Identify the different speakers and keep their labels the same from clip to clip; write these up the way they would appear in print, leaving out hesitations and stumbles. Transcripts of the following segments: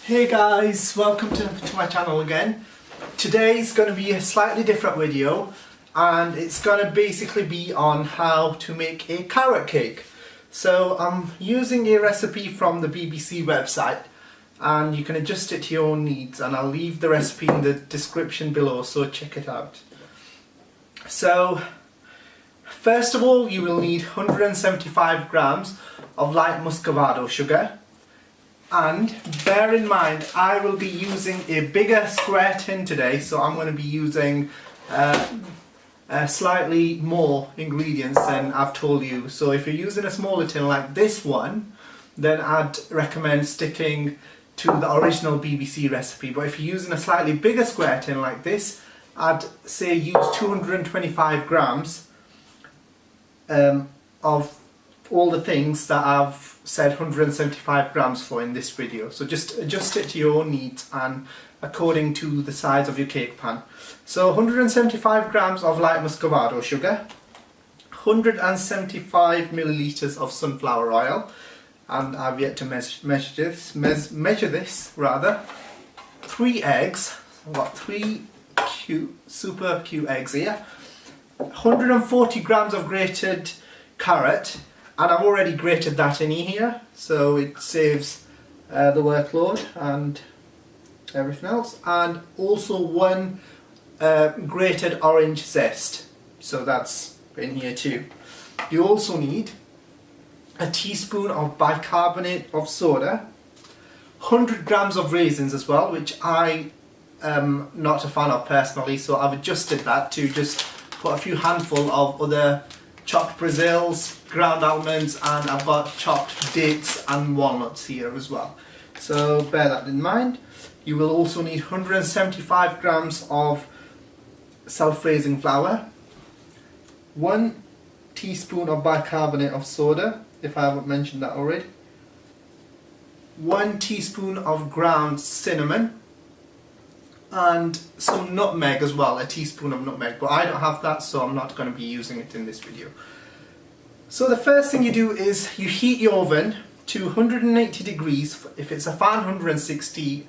Speaker 1: Hey guys, welcome to my channel again. Today's going to be a slightly different video and it's going to basically be on how to make a carrot cake. So I'm using a recipe from the BBC website and you can adjust it to your own needs, and I'll leave the recipe in the description below, so check it out. So first of all, you will need 175 grams of light muscovado sugar. And bear in mind, I will be using a bigger square tin today, so I'm going to be using slightly more ingredients than I've told you. So if you're using a smaller tin like this one, then I'd recommend sticking to the original BBC recipe. But if you're using a slightly bigger square tin like this, I'd say use 225 grams of all the things that I've said 175 grams for in this video. So just adjust it to your own needs and according to the size of your cake pan. So 175 grams of light muscovado sugar, 175 milliliters of sunflower oil, and I've yet to measure this, 3 eggs. I've got 3 super cute eggs here, 140 grams of grated carrot, and I've already grated that in here, so it saves the workload and everything else. And also 1 grated orange zest, so that's in here too. You also need a teaspoon of bicarbonate of soda, 100 grams of raisins as well, which I am not a fan of personally, so I've adjusted that to just put a few handful of other chopped Brazils, ground almonds, and I've got chopped dates and walnuts here as well. So bear that in mind. You will also need 175 grams of self-raising flour, 1 teaspoon of bicarbonate of soda, if I haven't mentioned that already, 1 teaspoon of ground cinnamon, and some nutmeg as well, a teaspoon of nutmeg, but I don't have that, so I'm not going to be using it in this video. So the first thing you do is you heat your oven to 180 degrees, if it's a fan 160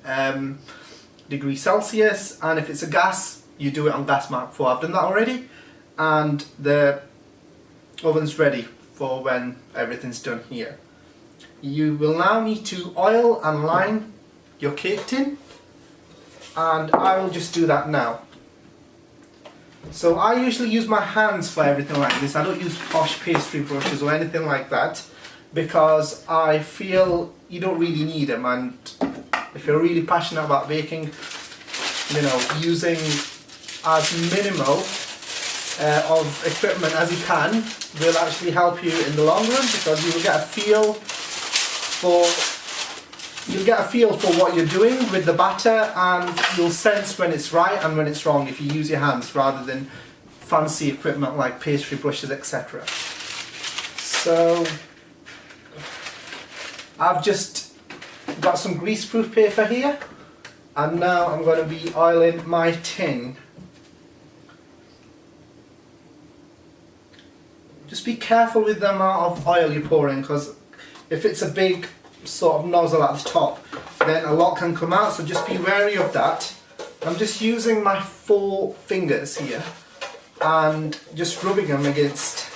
Speaker 1: degrees Celsius, and if it's a gas you do it on gas mark 4. I've done that already, and the oven's ready for when everything's done here. You will now need to oil and line your cake tin, and I will just do that now. So I usually use my hands for everything like this. I don't use posh pastry brushes or anything like that, because I feel you don't really need them, and if you're really passionate about baking, you know, using as minimal of equipment as you can will actually help you in the long run, because you will get a feel for what you're doing with the batter, and you'll sense when it's right and when it's wrong if you use your hands rather than fancy equipment like pastry brushes, etc. So I've just got some greaseproof paper here, and now I'm going to be oiling my tin. Just be careful with the amount of oil you pour in, because if it's a big sort of nozzle at the top, then a lot can come out, so just be wary of that. I'm just using my 4 fingers here and just rubbing them against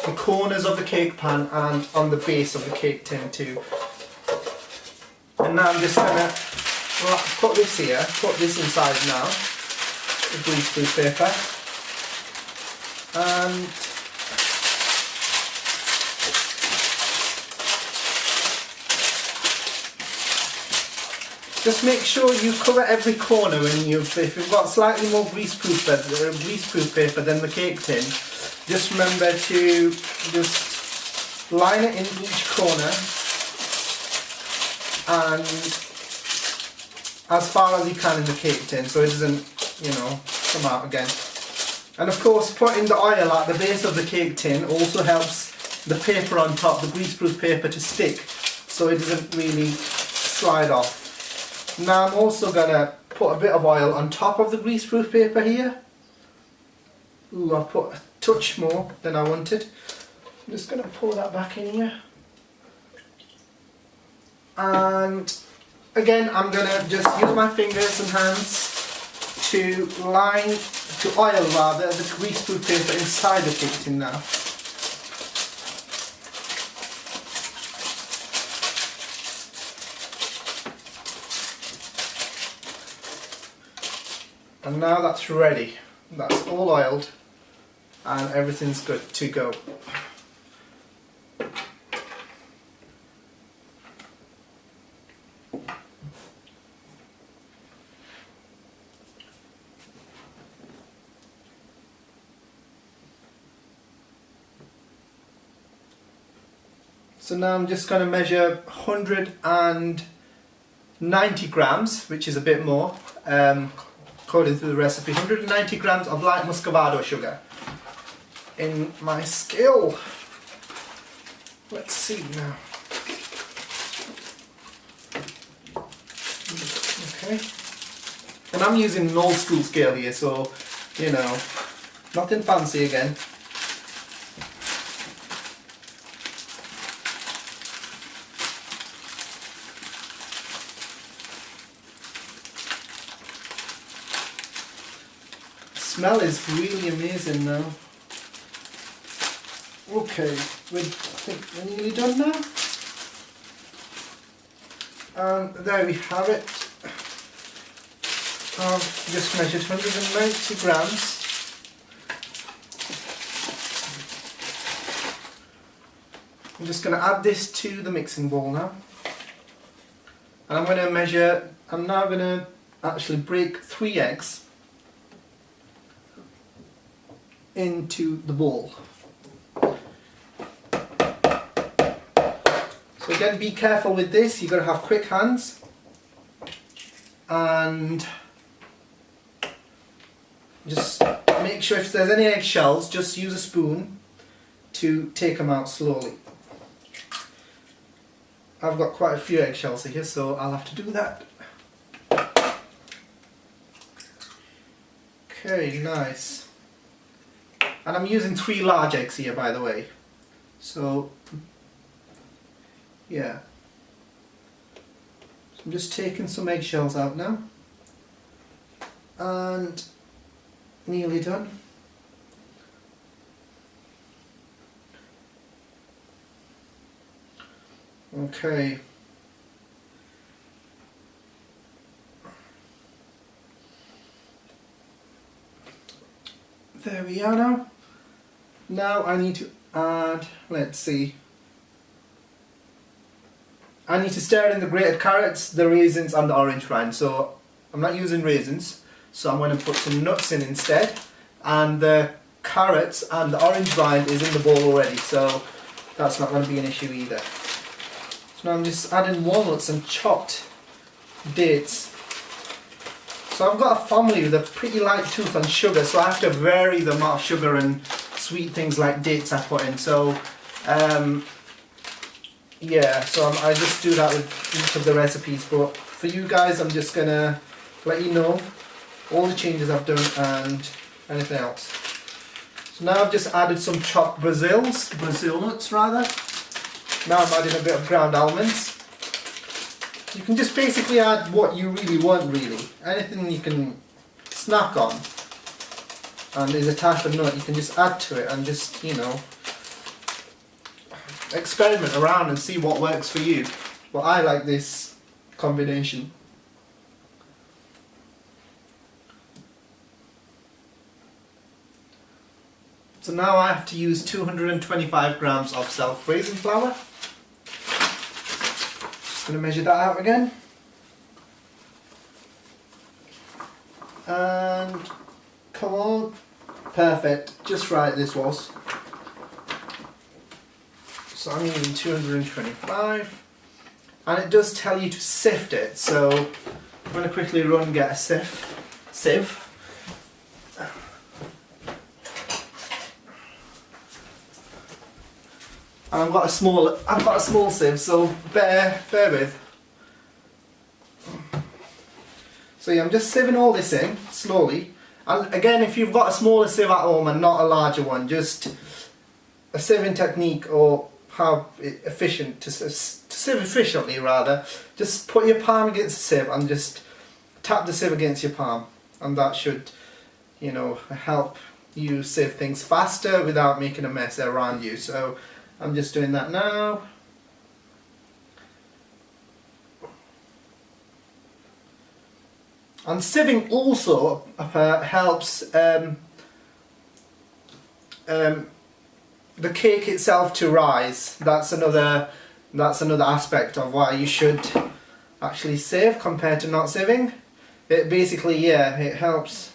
Speaker 1: the corners of the cake pan and on the base of the cake tin too. And now I'm just going to put this here, put this inside now, the greaseproof paper, and just make sure you cover every corner if you've got slightly more greaseproof paper than the cake tin. Just remember to just line it in each corner and as far as you can in the cake tin, so it doesn't, you know, come out again. And of course, putting the oil at the base of the cake tin also helps the paper on top, the greaseproof paper, to stick, so it doesn't really slide off. Now I'm also going to put a bit of oil on top of the greaseproof paper here. Ooh, I put a touch more than I wanted. I'm just going to pour that back in here. And again, I'm going to just use my fingers and hands to oil rather the greaseproof paper inside the cake tin now. And now that's ready. That's all oiled and everything's good to go. So now I'm just going to measure 190 grams, which is a bit more, according to the recipe. 190 grams of light muscovado sugar in my scale. Let's see now. Okay. And I'm using an old school scale here, so, you know, nothing fancy again. Smell is really amazing now. Okay, I think we're nearly done now. And there we have it. I've just measured 190 grams. I'm just going to add this to the mixing bowl now. And I'm going to measure, I'm now going to actually break 3 eggs into the bowl. So again, be careful with this, you've got to have quick hands and just make sure if there's any eggshells, just use a spoon to take them out slowly. I've got quite a few eggshells here, so I'll have to do that. Okay, nice. And I'm using 3 large eggs here, by the way. So, yeah. So I'm just taking some eggshells out now. And nearly done. Okay. There we are now. Now I need to add, let's see. I need to stir in the grated carrots, the raisins and the orange rind. So I'm not using raisins, so I'm going to put some nuts in instead. And the carrots and the orange rind is in the bowl already, so that's not going to be an issue either. So now I'm just adding walnuts and chopped dates. So I've got a family with a pretty light tooth on sugar, so I have to vary the amount of sugar and sweet things like dates I put in. So yeah, so I just do that with each of the recipes, but for you guys I'm just going to let you know all the changes I've done and anything else. So now I've just added some chopped Brazil nuts rather. Now I'm adding a bit of ground almonds. You can just basically add what you really want, really. Anything you can snack on and is a type of nut, you can just add to it and just, you know, experiment around and see what works for you. Well, I like this combination. So now I have to use 225 grams of self-raising flour. Just going to measure that out again. And come on, perfect, just right this was. So I'm using 225, and it does tell you to sift it, so I'm going to quickly run and get a sieve. And I've got a small sieve, so bear with. So yeah, I'm just sieving all this in slowly. And again, if you've got a smaller sieve at home and not a larger one, just a sieving technique or how efficient to sieve efficiently rather, just put your palm against the sieve and just tap the sieve against your palm, and that should, you know, help you sieve things faster without making a mess around you. So I'm just doing that now. And sieving also helps the cake itself to rise. That's another aspect of why you should actually sieve compared to not sieving. It basically, yeah, it helps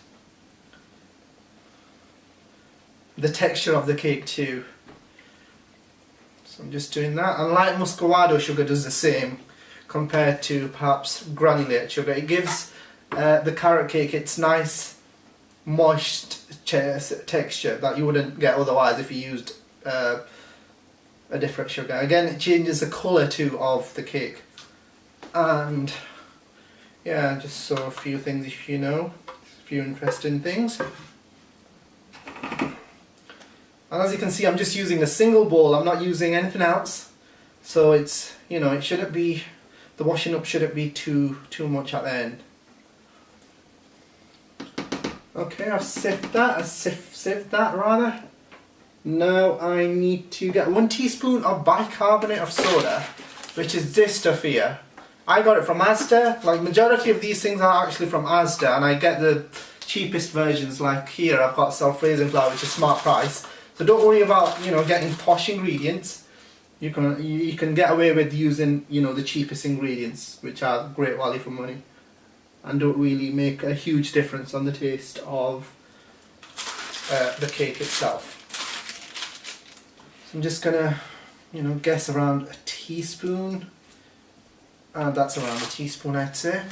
Speaker 1: the texture of the cake too. So I'm just doing that, and like muscovado sugar does the same compared to perhaps granulated sugar. It gives the carrot cake its nice moist texture that you wouldn't get otherwise if you used a different sugar. Again, it changes the colour too of the cake. And yeah, just so a few things, if you know, a few interesting things. And as you can see, I'm just using a single bowl, I'm not using anything else. So it's, you know, it shouldn't be, the washing up shouldn't be too much at the end. Okay, I've sieved that, rather. Now I need to get 1 teaspoon of bicarbonate of soda, which is this stuff here. I got it from Asda. Like, majority of these things are actually from Asda, and I get the cheapest versions. Like here, I've got self-raising flour, which is smart price. So don't worry about, you know, getting posh ingredients. You can get away with using, you know, the cheapest ingredients, which are great value for money, and don't really make a huge difference on the taste of the cake itself. So I'm just gonna, you know, guess around a teaspoon, and that's around a teaspoon, I'd say.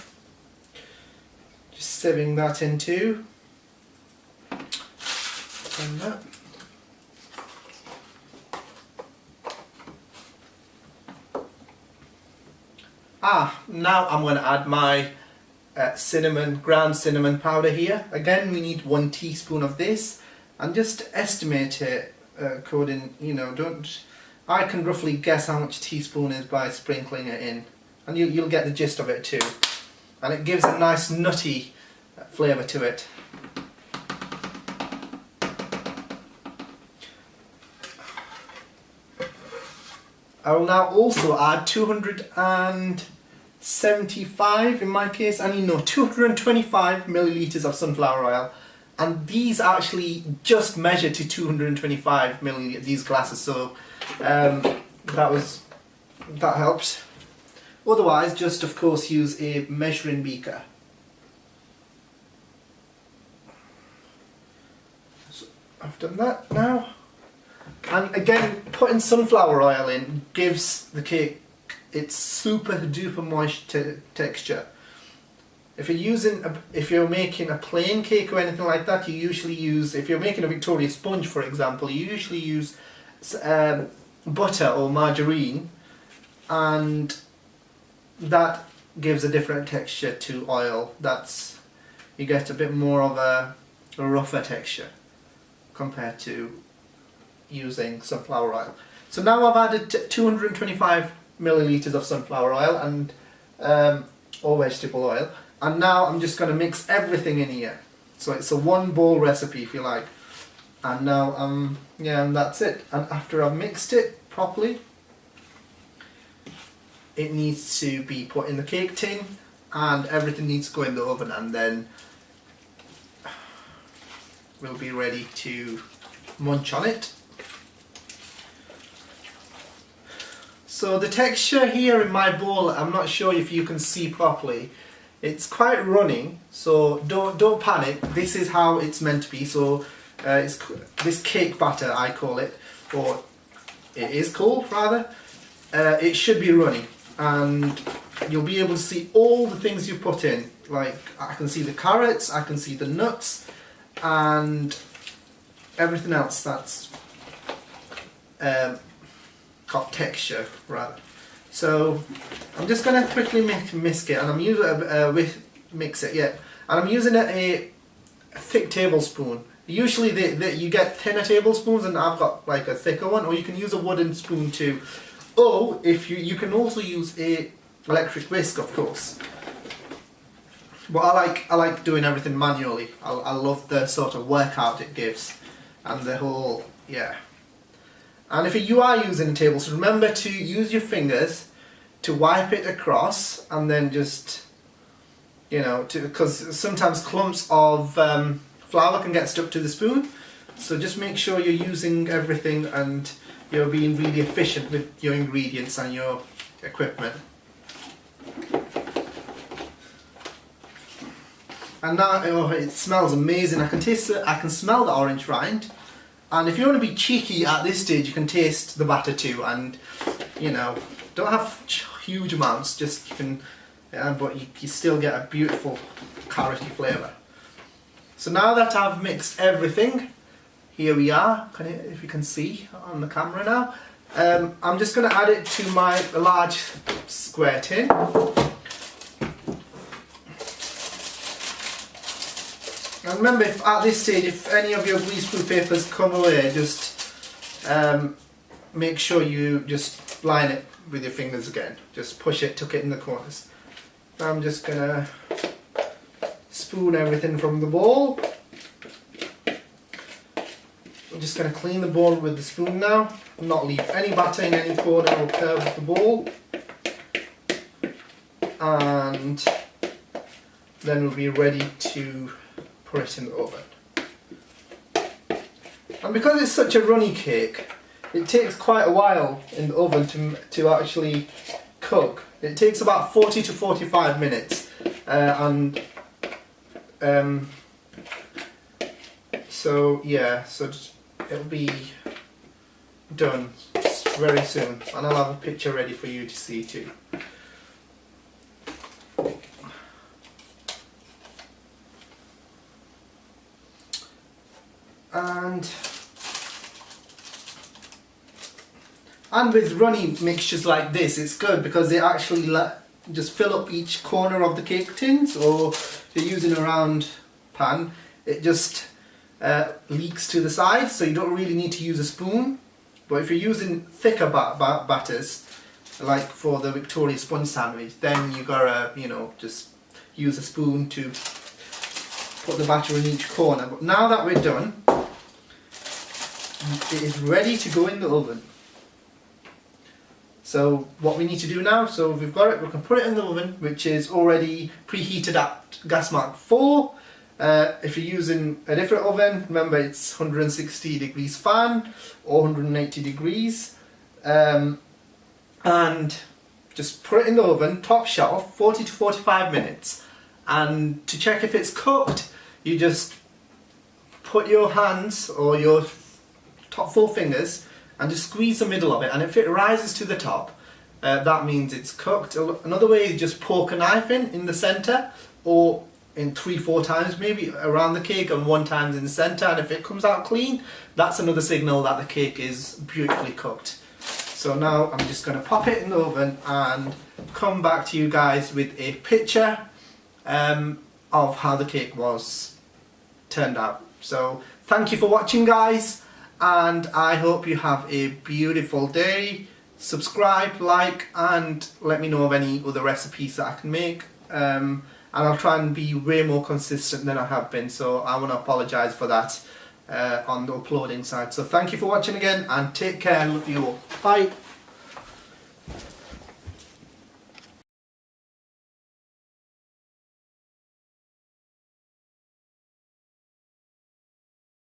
Speaker 1: Just sieving that into, and that. Now I'm going to add my ground cinnamon powder here. Again, we need 1 teaspoon of this, and just estimate it according, you know, I can roughly guess how much a teaspoon is by sprinkling it in, and you'll get the gist of it too. And it gives a nice nutty flavour to it. I will now also add 275, in my case, and you know, 225 millilitres of sunflower oil, and these actually just measure to 225 millilitres, these glasses, so that helps. Otherwise, just of course use a measuring beaker. So I've done that now. And again, putting sunflower oil in gives the cake its super duper moist texture. If you're making a plain cake or anything like that, you usually use, if you're making a Victoria sponge for example, you usually use butter or margarine, and that gives a different texture to oil. You get a bit more of a rougher texture compared to using sunflower oil. So now I've added 225 millilitres of sunflower oil and or vegetable oil, and now I'm just going to mix everything in here. So it's a 1 bowl recipe, if you like. And now yeah, and that's it. And after I've mixed it properly, it needs to be put in the cake tin, and everything needs to go in the oven, and then we'll be ready to munch on it. So the texture here in my bowl, I'm not sure if you can see properly. It's quite runny, so don't panic. This is how it's meant to be. So it's this cake batter, I call it, or it is called rather. It should be runny, and you'll be able to see all the things you put in. Like, I can see the carrots, I can see the nuts, and everything else that's got texture, rather. So I'm just going to quickly mix it, and I'm using a thick tablespoon. Usually you get thinner tablespoons, and I've got like a thicker one, or you can use a wooden spoon too. Or if you can also use a electric whisk, of course. But I like doing everything manually. I love the sort of workout it gives, and the whole, yeah. And if you are using a tablespoon, remember to use your fingers to wipe it across, and then just, you know, because sometimes clumps of flour can get stuck to the spoon. So just make sure you're using everything and you're being really efficient with your ingredients and your equipment. And now, oh, it smells amazing. I can taste it, I can smell the orange rind. And if you want to be cheeky at this stage, you can taste the batter too. And, you know, don't have huge amounts, just you can, but you still get a beautiful carroty flavour. So now that I've mixed everything, here we are, if you can see on the camera now. I'm just going to add it to my large square tin. And remember, if at this stage, if any of your greaseproof papers come away, just make sure you just line it with your fingers again. Just push it, tuck it in the corners. I'm just going to spoon everything from the bowl. I'm just going to clean the bowl with the spoon now, not leave any batter in any corner or curve of the bowl. And then we'll be ready to put it in the oven. And because it's such a runny cake, it takes quite a while in the oven to actually cook. It takes about 40 to 45 minutes, so yeah, so it'll be done very soon, and I'll have a picture ready for you to see too. And with runny mixtures like this, it's good because they actually just fill up each corner of the cake tins, or if you're using a round pan, it just leaks to the sides, so you don't really need to use a spoon. But if you're using thicker batters, like for the Victoria sponge sandwich, then you gotta, you know, just use a spoon to put the batter in each corner. But now that we're done, it is ready to go in the oven. So what we need to do now, so we've got it, we can put it in the oven, which is already preheated at gas mark 4. If you're using a different oven, remember it's 160 degrees fan or 180 degrees. And just put it in the oven, top shelf, 40 to 45 minutes. And to check if it's cooked, you just put your hands or your top 4 fingers and just squeeze the middle of it, and if it rises to the top, that means it's cooked. Another way is just poke a knife in the centre, or in 3-4 times maybe around the cake, and 1 time in the centre, and if it comes out clean, that's another signal that the cake is beautifully cooked. So now I'm just going to pop it in the oven and come back to you guys with a picture of how the cake was turned out. So thank you for watching, guys, and I hope you have a beautiful day. Subscribe, like, and let me know of any other recipes that I can make, and I'll try and be way more consistent than I have been, so I want to apologise for that on the uploading side. So thank you for watching again, and take care. Love you all. Bye.